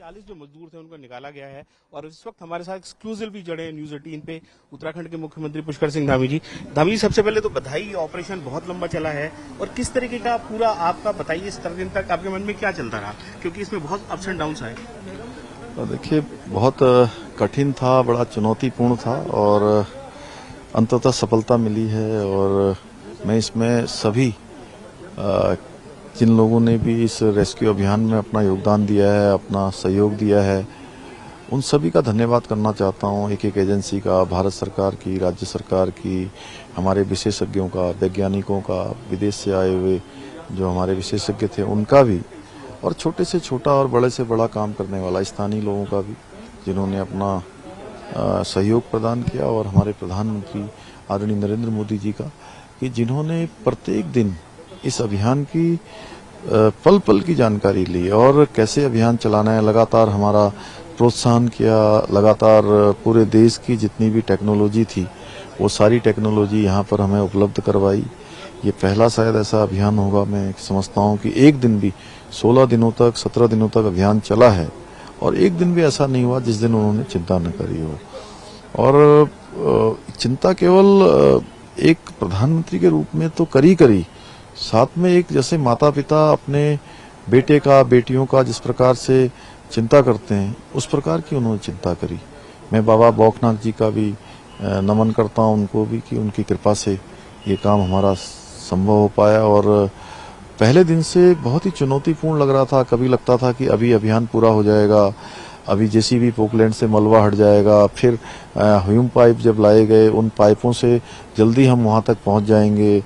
40 जो मजदूर थे उनको निकाला गया है और इस वक्त हमारे साथ एक्सक्लूसिवली जुड़े हैं न्यूज 18 पे उत्तराखंड के मुख्यमंत्री पुष्कर सिंह धामी जी। धामी जी, सबसे पहले तो बधाई, ऑपरेशन बहुत लंबा चला है और किस तरीके का पूरा आपका बताइए, इस दिन तक आपके मन में क्या चलता रहा, क्योंकि इसमें बहुत अप्स एंड डाउन्स आए। देखिए, बहुत कठिन था, बड़ा चुनौतीपूर्ण था और अंततः सफलता मिली है। और मैं इसमें सभी जिन लोगों ने भी इस रेस्क्यू अभियान में अपना योगदान दिया है, अपना सहयोग दिया है, उन सभी का धन्यवाद करना चाहता हूँ। एक एक एजेंसी का, भारत सरकार की, राज्य सरकार की, हमारे विशेषज्ञों का, वैज्ञानिकों का, विदेश से आए हुए जो हमारे विशेषज्ञ थे उनका भी, और छोटे से छोटा और बड़े से बड़ा काम करने वाला स्थानीय लोगों का भी, जिन्होंने अपना सहयोग प्रदान किया। और हमारे प्रधानमंत्री आदरणीय नरेंद्र मोदी जी का, कि जिन्होंने प्रत्येक दिन इस अभियान की पल पल की जानकारी ली और कैसे अभियान चलाना है, लगातार हमारा प्रोत्साहन किया। लगातार पूरे देश की जितनी भी टेक्नोलॉजी थी वो सारी टेक्नोलॉजी यहाँ पर हमें उपलब्ध करवाई। ये पहला शायद ऐसा अभियान होगा, मैं समझता हूँ, कि एक दिन भी 16 दिनों तक, 17 दिनों तक अभियान चला है और एक दिन भी ऐसा नहीं हुआ जिस दिन उन्होंने चिंता न करी हो। और चिंता केवल एक प्रधानमंत्री के रूप में तो करी, साथ में एक जैसे माता पिता अपने बेटे का, बेटियों का जिस प्रकार से चिंता करते हैं, उस प्रकार की उन्होंने चिंता करी। मैं बाबा बौखनाथ जी का भी नमन करता हूं, उनको भी, कि उनकी कृपा से ये काम हमारा संभव हो पाया। और पहले दिन से बहुत ही चुनौतीपूर्ण लग रहा था। कभी लगता था कि अभी अभियान पूरा हो जाएगा, अभी जेसीबी पोकलैंड से मलबा हट जाएगा, फिर ह्यूम पाइप जब लाए गए, उन पाइपों से जल्दी हम वहां तक पहुंच जाएंगे।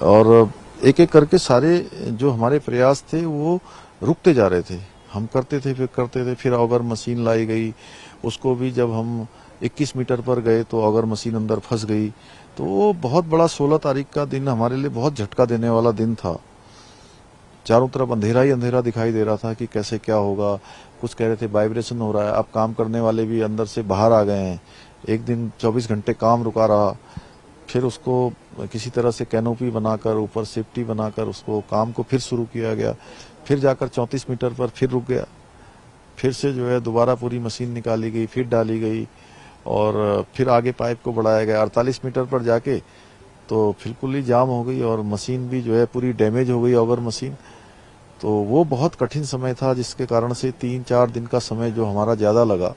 और एक एक करके सारे जो हमारे प्रयास थे वो रुकते जा रहे थे। हम करते थे, फिर ऑगर मशीन लाई गई। उसको भी जब हम 21 मीटर पर गए तो ऑगर मशीन अंदर फंस गई। तो वो बहुत बड़ा 16 तारीख का दिन हमारे लिए बहुत झटका देने वाला दिन था। चारों तरफ अंधेरा ही अंधेरा दिखाई दे रहा था कि कैसे क्या होगा। कुछ कह रहे थे वाइब्रेशन हो रहा है। अब काम करने वाले भी अंदर से बाहर आ गए हैं। एक दिन 24 घंटे काम रुका रहा, फिर उसको किसी तरह से कैनोपी बनाकर, ऊपर सेफ्टी बनाकर उसको काम को फिर शुरू किया गया। फिर जाकर 34 मीटर पर फिर रुक गया। फिर से जो है दोबारा पूरी मशीन निकाली गई, फिर डाली गई और फिर आगे पाइप को बढ़ाया गया। 48 मीटर पर जाके तो बिल्कुल ही जाम हो गई और मशीन भी जो है पूरी डैमेज हो गई, ऑगर मशीन। तो वो बहुत कठिन समय था, जिसके कारण से 3-4 दिन का समय जो हमारा ज्यादा लगा।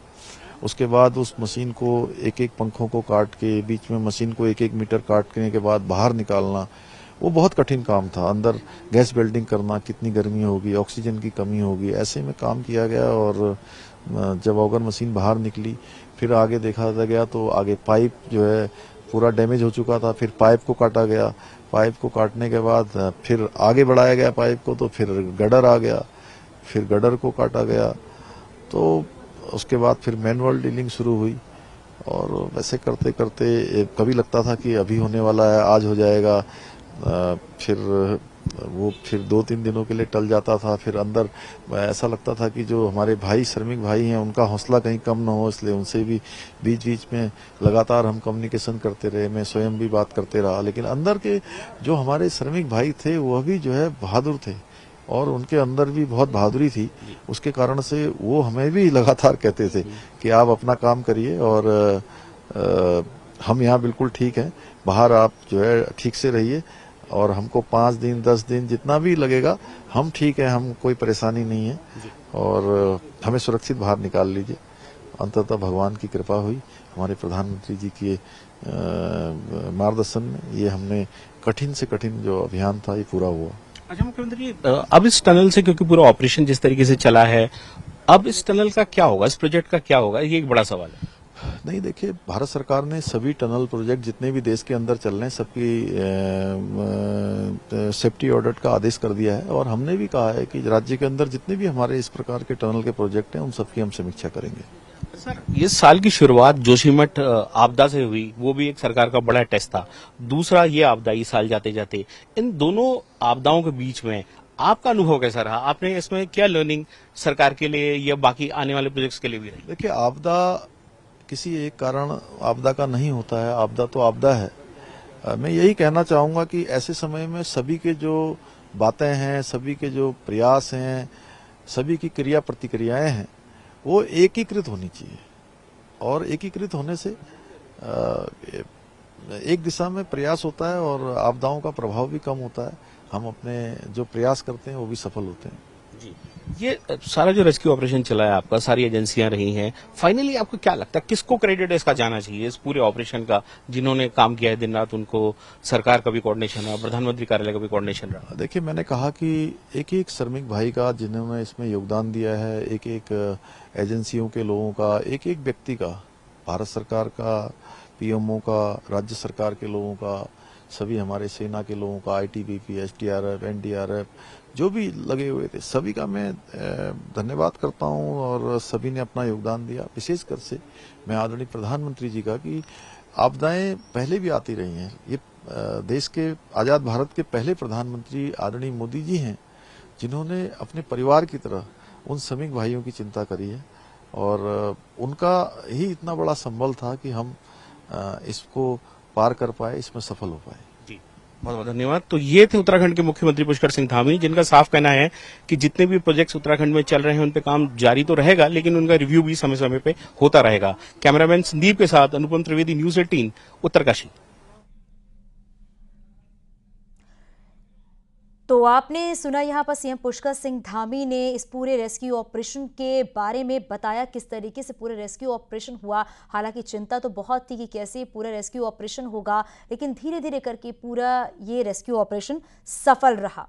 उसके बाद उस मशीन को एक एक पंखों को काट के, बीच में मशीन को एक एक मीटर काटने के बाद बाहर निकालना, वो बहुत कठिन काम था। अंदर गैस वेल्डिंग करना, कितनी गर्मी होगी, ऑक्सीजन की कमी होगी, ऐसे में काम किया गया। और जब ऑगर मशीन बाहर निकली, फिर आगे देखा गया तो आगे पाइप जो है पूरा डैमेज हो चुका था। फिर पाइप को काटा गया। पाइप को काटने के बाद फिर आगे बढ़ाया गया पाइप को, तो फिर गडर आ गया, फिर गडर को काटा गया। तो उसके बाद फिर मैनुअल डीलिंग शुरू हुई और वैसे करते करते कभी लगता था कि अभी होने वाला है, आज हो जाएगा। फिर वो फिर 2-3 दिनों के लिए टल जाता था। फिर अंदर ऐसा लगता था कि जो हमारे भाई, श्रमिक भाई हैं, उनका हौसला कहीं कम न हो, इसलिए उनसे भी बीच बीच में लगातार हम कम्युनिकेशन करते रहे। मैं स्वयं भी बात करते रहा। लेकिन अंदर के जो हमारे श्रमिक भाई थे वह भी जो है बहादुर थे और उनके अंदर भी बहुत बहादुरी थी। उसके कारण से वो हमें भी लगातार कहते थे कि आप अपना काम करिए और हम यहाँ बिल्कुल ठीक हैं, बाहर आप जो है ठीक से रहिए और हमको 5 दिन 10 दिन जितना भी लगेगा हम ठीक है, हम कोई परेशानी नहीं है और हमें सुरक्षित बाहर निकाल लीजिए। अंततः भगवान की कृपा हुई, हमारे प्रधानमंत्री जी के मार्गदर्शन में ये हमने कठिन से कठिन जो अभियान था ये पूरा हुआ। अच्छा मुख्यमंत्री जी, अब इस टनल से, क्योंकि पूरा ऑपरेशन जिस तरीके से चला है, अब इस टनल का क्या होगा, इस प्रोजेक्ट का क्या होगा, ये एक बड़ा सवाल है। नहीं, देखिए, भारत सरकार ने सभी टनल प्रोजेक्ट जितने भी देश के अंदर चल रहे हैं सबकी सेफ्टी ऑडिट का आदेश कर दिया है। और हमने भी कहा है कि राज्य के अंदर जितने भी हमारे इस प्रकार के टनल के प्रोजेक्ट हैं उन सबकी हम समीक्षा करेंगे। सर, इस साल की शुरुआत जोशीमठ आपदा से हुई, वो भी एक सरकार का बड़ा टेस्ट था। दूसरा ये आपदा इस साल जाते जाते, इन दोनों आपदाओं के बीच में आपका अनुभव कैसा रहा? आपने इसमें क्या लर्निंग सरकार के लिए या बाकी आने वाले प्रोजेक्ट्स के लिए भी रही? देखिए, आपदा किसी एक कारण आपदा का नहीं होता है, आपदा तो आपदा है। मैं यही कहना चाहूंगा कि ऐसे समय में सभी के जो बातें हैं, सभी के जो प्रयास हैं, सभी की क्रिया प्रतिक्रियाएं हैं, वो एकीकृत होनी चाहिए, और एकीकृत होने से एक दिशा में प्रयास होता है और आपदाओं का प्रभाव भी कम होता है। हम अपने जो प्रयास करते हैं वो भी सफल होते हैं। जी, ये सारा जो रेस्क्यू ऑपरेशन चला है आपका, सारी एजेंसियां रही हैं, फाइनली आपको क्या लगता है किसको क्रेडिट इसका जाना चाहिए इस पूरे ऑपरेशन का? जिन्होंने काम किया है दिन रात, उनको सरकार का भी कोऑर्डिनेशन रहा, प्रधानमंत्री कार्यालय का भी कोऑर्डिनेशन रहा। देखिए, मैंने कहा कि एक एक श्रमिक भाई का जिन्होंने इसमें योगदान दिया है, एक एक एजेंसियों के लोगों का, एक एक व्यक्ति का, भारत सरकार का, पीएमओ का, राज्य सरकार के लोगों का, सभी हमारे सेना के लोगों का, आईटीबीपी, एसडीआरएफ, एनडीआरएफ, जो भी लगे हुए थे, सभी का मैं धन्यवाद करता हूं, और सभी ने अपना योगदान दिया। विशेषकर से मैं आदरणीय प्रधानमंत्री जी का, कि आपदाएं पहले भी आती रही हैं। ये देश के, आजाद भारत के पहले प्रधानमंत्री आदरणीय मोदी जी हैं, जिन्होंने अपने परिवार की तरह उन श्रमिक भाइयों की चिंता करी है, और उनका ही इतना बड़ा संबल था कि हम इसको पार कर पाए, इसमें सफल हो पाए। जी, बहुत बहुत धन्यवाद। तो ये थे उत्तराखंड के मुख्यमंत्री पुष्कर सिंह धामी, जिनका साफ कहना है कि जितने भी प्रोजेक्ट्स उत्तराखंड में चल रहे हैं उन पे काम जारी तो रहेगा, लेकिन उनका रिव्यू भी समय समय पे होता रहेगा। कैमरामैन संदीप के साथ अनुपम त्रिवेदी, न्यूज 18, उत्तरकाशी। तो आपने सुना यहाँ पर सीएम पुष्कर सिंह धामी ने इस पूरे रेस्क्यू ऑपरेशन के बारे में बताया, किस तरीके से पूरे रेस्क्यू ऑपरेशन हुआ। हालांकि चिंता तो बहुत थी कि कैसे पूरा रेस्क्यू ऑपरेशन होगा, लेकिन धीरे धीरे करके पूरा ये रेस्क्यू ऑपरेशन सफल रहा।